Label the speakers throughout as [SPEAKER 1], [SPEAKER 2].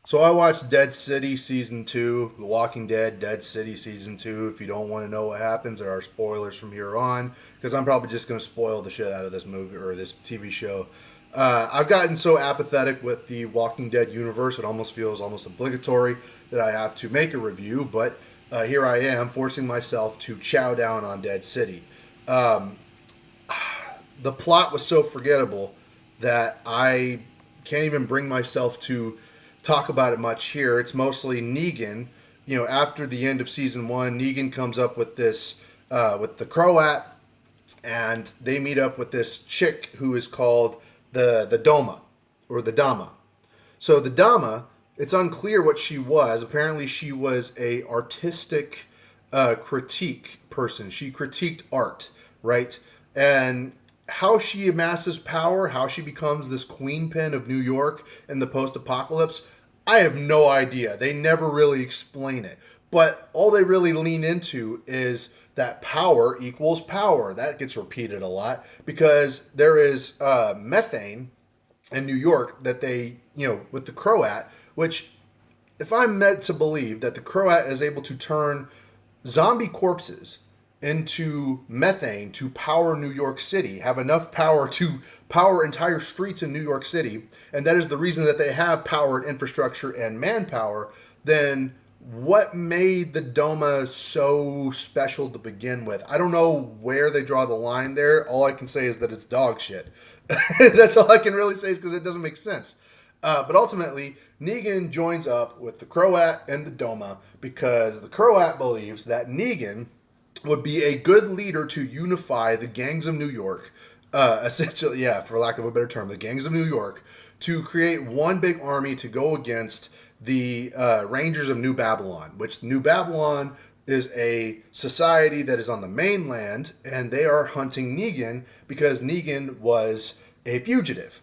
[SPEAKER 1] So I watched Dead City season two, The Walking Dead, Dead City season two. If you don't want to know what happens, there are spoilers from here on because I'm probably just going to spoil the shit out of this movie or this TV show. I've gotten so apathetic with the Walking Dead universe; it almost feels almost obligatory that I have to make a review. But here I am, forcing myself to chow down on Dead City. The plot was so forgettable that I can't even bring myself to talk about it much here. It's mostly Negan. You know, after the end of season one, Negan comes up with this with the Croat, and they meet up with this chick who is called the Doma or the Dama. So the Dama, it's unclear what she was. Apparently, she was a artistic critique person. She critiqued art, right? And how she amasses power, how she becomes this queen pin of New York in the post-apocalypse, I have no idea. They never really explain it. But all they really lean into is that power equals power. That gets repeated a lot because there is methane in New York that they, with the Croat, which if I'm meant to believe that the Croat is able to turn zombie corpses into methane to power New York City, have enough power to power entire streets in New York City, and that is the reason that they have power and infrastructure and manpower, then what made the Doma so special to begin with? I don't know where they draw the line there. All I can say is that it's dog shit. That's all I can really say is because it doesn't make sense. But ultimately, Negan joins up with the Croat and the Doma because the Croat believes that Negan would be a good leader to unify the gangs of New York, essentially, yeah, for lack of a better term, the gangs of New York, to create one big army to go against the Rangers of New Babylon, which New Babylon is a society that is on the mainland, and they are hunting Negan because Negan was a fugitive.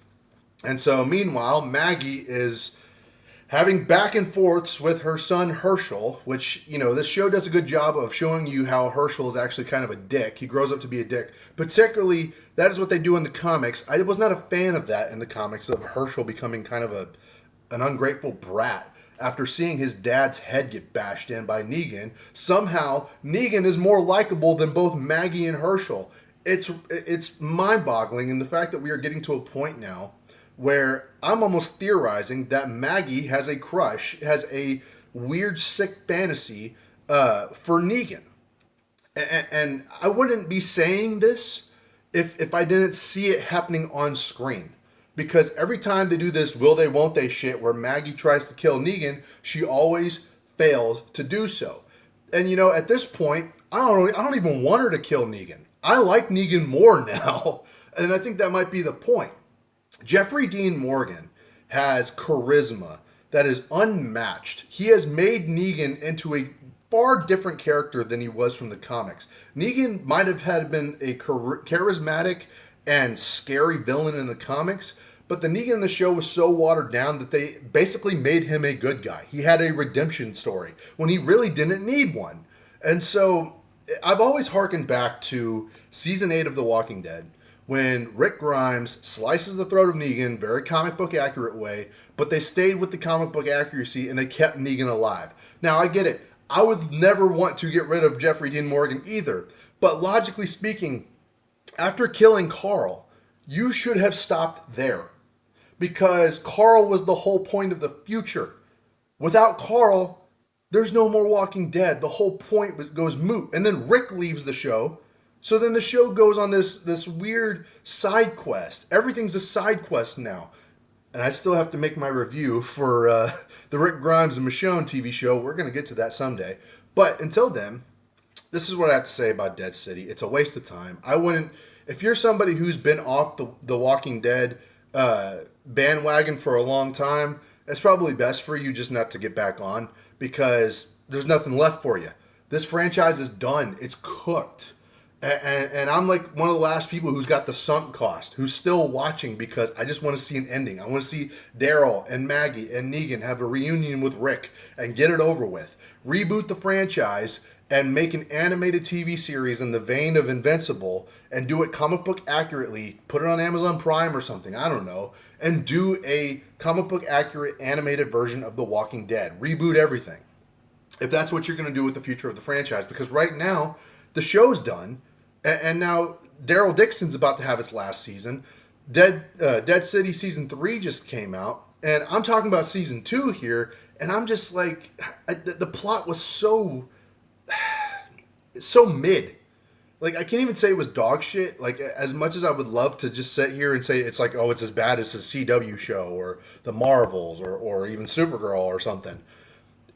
[SPEAKER 1] And so, meanwhile, Maggie is having back and forths with her son Herschel, which, this show does a good job of showing you how Herschel is actually kind of a dick. He grows up to be a dick. Particularly, that is what they do in the comics. I was not a fan of that in the comics, of Herschel becoming kind of an ungrateful brat after seeing his dad's head get bashed in by Negan. Somehow, Negan is more likable than both Maggie and Herschel. It's mind-boggling, and the fact that we are getting to a point now where I'm almost theorizing that Maggie has a crush, has a weird, sick fantasy for Negan. And I wouldn't be saying this if I didn't see it happening on screen. Because every time they do this will they, won't they shit where Maggie tries to kill Negan, she always fails to do so. And at this point, I don't even want her to kill Negan. I like Negan more now. And I think that might be the point. Jeffrey Dean Morgan has charisma that is unmatched. He has made Negan into a far different character than he was from the comics. Negan might have had been a charismatic and scary villain in the comics, but the Negan in the show was so watered down that they basically made him a good guy. He had a redemption story when he really didn't need one. And so I've always harkened back to season 8 of The Walking Dead when Rick Grimes slices the throat of Negan, very comic book accurate way, but they stayed with the comic book accuracy and they kept Negan alive. Now, I get it. I would never want to get rid of Jeffrey Dean Morgan either, but logically speaking, after killing Carl, you should have stopped there because Carl was the whole point of the future. Without Carl, there's no more Walking Dead. The whole point goes moot. And then Rick leaves the show. So then the show goes on this weird side quest. Everything's a side quest now. And I still have to make my review for the Rick Grimes and Michonne TV show. We're going to get to that someday. But until then, this is what I have to say about Dead City. It's a waste of time. I wouldn't. If you're somebody who's been off the Walking Dead bandwagon for a long time, it's probably best for you just not to get back on because there's nothing left for you. This franchise is done. It's cooked. And I'm like one of the last people who's got the sunk cost, who's still watching because I just want to see an ending. I want to see Daryl and Maggie and Negan have a reunion with Rick and get it over with. Reboot the franchise and make an animated TV series in the vein of Invincible and do it comic book accurately, put it on Amazon Prime or something, I don't know, and do a comic book accurate animated version of The Walking Dead. Reboot everything. If that's what you're going to do with the future of the franchise. Because right now, the show's done, and now Daryl Dixon's about to have its last season. Dead City Season 3 just came out, and I'm talking about Season 2 here, and I'm just like, the plot was so mid. Like, I can't even say it was dog shit. Like, as much as I would love to just sit here and say it's like, oh, it's as bad as the CW show or the Marvels or even Supergirl or something.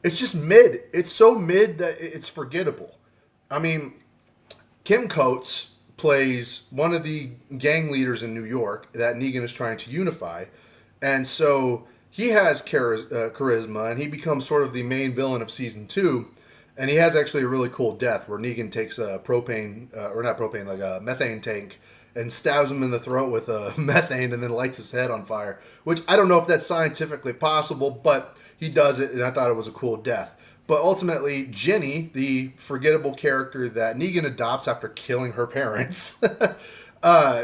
[SPEAKER 1] It's just mid. It's so mid that it's forgettable. I mean, Kim Coates plays one of the gang leaders in New York that Negan is trying to unify. And so he has charisma, and he becomes sort of the main villain of season 2. And he has actually a really cool death where Negan takes a methane tank and stabs him in the throat with a methane and then lights his head on fire. Which I don't know if that's scientifically possible, but he does it, and I thought it was a cool death. But ultimately, Jenny, the forgettable character that Negan adopts after killing her parents,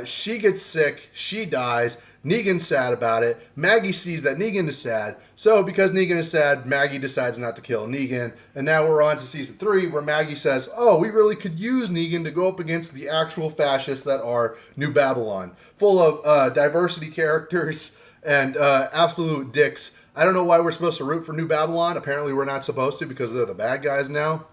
[SPEAKER 1] she gets sick, she dies, Negan's sad about it, Maggie sees that Negan is sad, so because Negan is sad, Maggie decides not to kill Negan, and now we're on to season 3 where Maggie says, oh, we really could use Negan to go up against the actual fascists that are New Babylon, full of diversity characters and absolute dicks. I don't know why we're supposed to root for New Babylon. Apparently we're not supposed to because they're the bad guys now.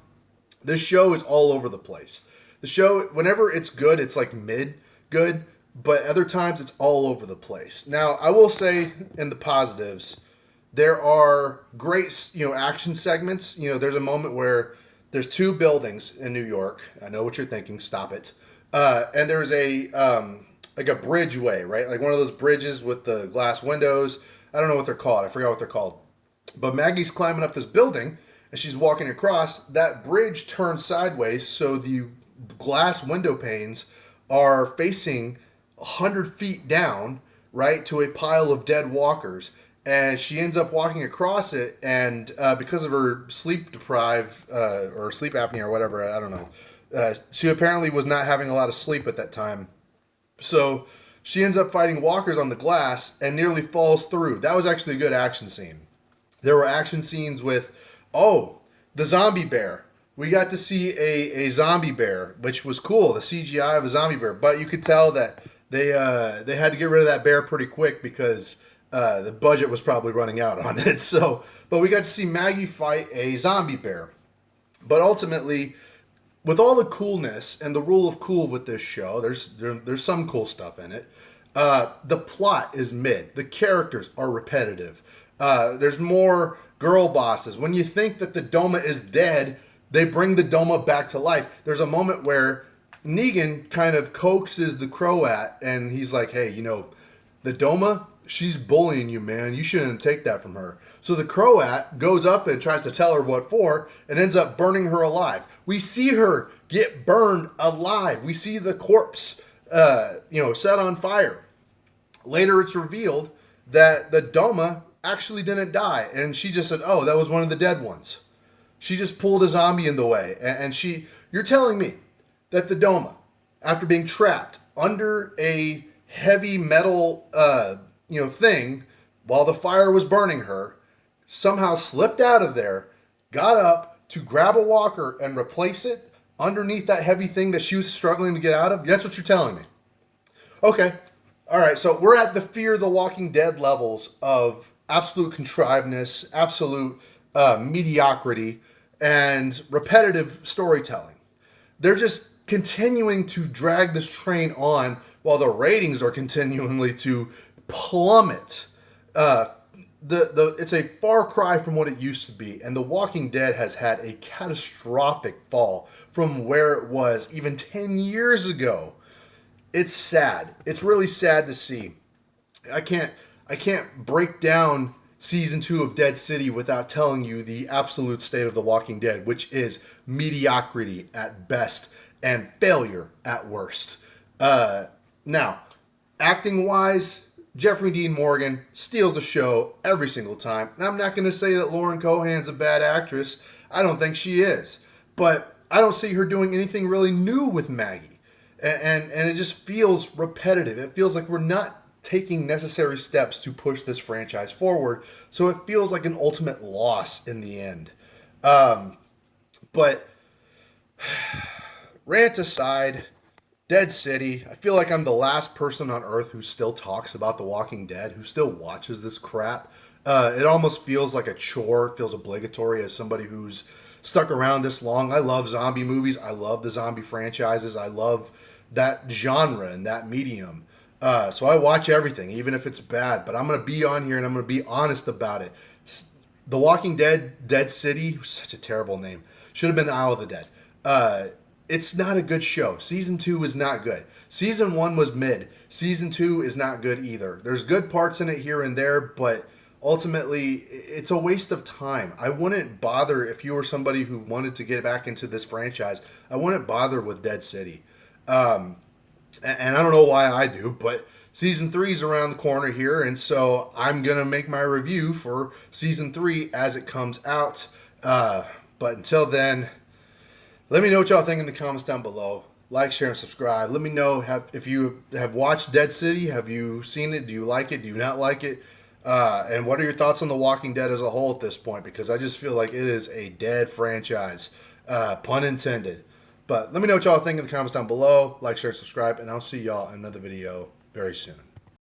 [SPEAKER 1] This show is all over the place. The show, whenever it's good, it's like mid good, but other times it's all over the place. Now, I will say in the positives, there are great, action segments. There's a moment where there's 2 buildings in New York. I know what you're thinking. Stop it. And there's like a bridgeway, right? Like one of those bridges with the glass windows. I don't know what they're called. I forgot what they're called. But Maggie's climbing up this building, and she's walking across. That bridge turns sideways, so the glass window panes are facing 100 feet down, right, to a pile of dead walkers. And she ends up walking across it, and because of her sleep deprived or sleep apnea or whatever, I don't know, she apparently was not having a lot of sleep at that time. So she ends up fighting walkers on the glass and nearly falls through. That was actually a good action scene. There were action scenes with, the zombie bear. We got to see a zombie bear, which was cool, the CGI of a zombie bear. But you could tell that they had to get rid of that bear pretty quick because the budget was probably running out on it. But we got to see Maggie fight a zombie bear. But ultimately, with all the coolness and the rule of cool with this show, there's some cool stuff in it. The plot is mid. The characters are repetitive. There's more girl bosses. When you think that the Doma is dead, they bring the Doma back to life. There's a moment where Negan kind of coaxes the Croat, and he's like, hey, the Doma, she's bullying you, man. You shouldn't take that from her. So the Croat goes up and tries to tell her what for and ends up burning her alive. We see her get burned alive. We see the corpse, set on fire. Later it's revealed that the Doma actually didn't die. And she just said, oh, that was one of the dead ones. She just pulled a zombie in the way. And you're telling me that the Doma, after being trapped under a heavy metal, thing, while the fire was burning her, somehow slipped out of there, got up to grab a walker and replace it underneath that heavy thing that she was struggling to get out of? That's what you're telling me. Okay. All right. So we're at the Fear the Walking Dead levels of absolute contrivedness, absolute mediocrity, and repetitive storytelling. They're just continuing to drag this train on while the ratings are continually to plummet. It's a far cry from what it used to be, and The Walking Dead has had a catastrophic fall from where it was even 10 years ago. It's sad. It's really sad to see. I can't break down season 2 of Dead City without telling you the absolute state of The Walking Dead, which is mediocrity at best and failure at worst. Now, acting wise, Jeffrey Dean Morgan steals the show every single time. And I'm not going to say that Lauren Cohan's a bad actress. I don't think she is. But I don't see her doing anything really new with Maggie. And it just feels repetitive. It feels like we're not taking necessary steps to push this franchise forward. So it feels like an ultimate loss in the end. But rant aside, Dead City, I feel like I'm the last person on earth who still talks about The Walking Dead, who still watches this crap. It almost feels like a chore, it feels obligatory as somebody who's stuck around this long. I love zombie movies. I love the zombie franchises. I love that genre and that medium. So I watch everything, even if it's bad. But I'm going to be on here and I'm going to be honest about it. The Walking Dead, Dead City, such a terrible name. Should have been the Isle of the Dead. It's not a good show. Season 2 is not good. Season 1 was mid. Season 2 is not good either. There's good parts in it here and there, but ultimately, it's a waste of time. I wouldn't bother if you were somebody who wanted to get back into this franchise. I wouldn't bother with Dead City. And I don't know why I do, but season 3 is around the corner here, and so I'm gonna make my review for season 3 as it comes out. But until then, let me know what y'all think in the comments down below. Like, share, and subscribe. Let me know if you have watched Dead City. Have you seen it? Do you like it? Do you not like it? And what are your thoughts on The Walking Dead as a whole at this point? Because I just feel like it is a dead franchise, pun intended. But let me know what y'all think in the comments down below. Like, share, subscribe, and I'll see y'all in another video very soon.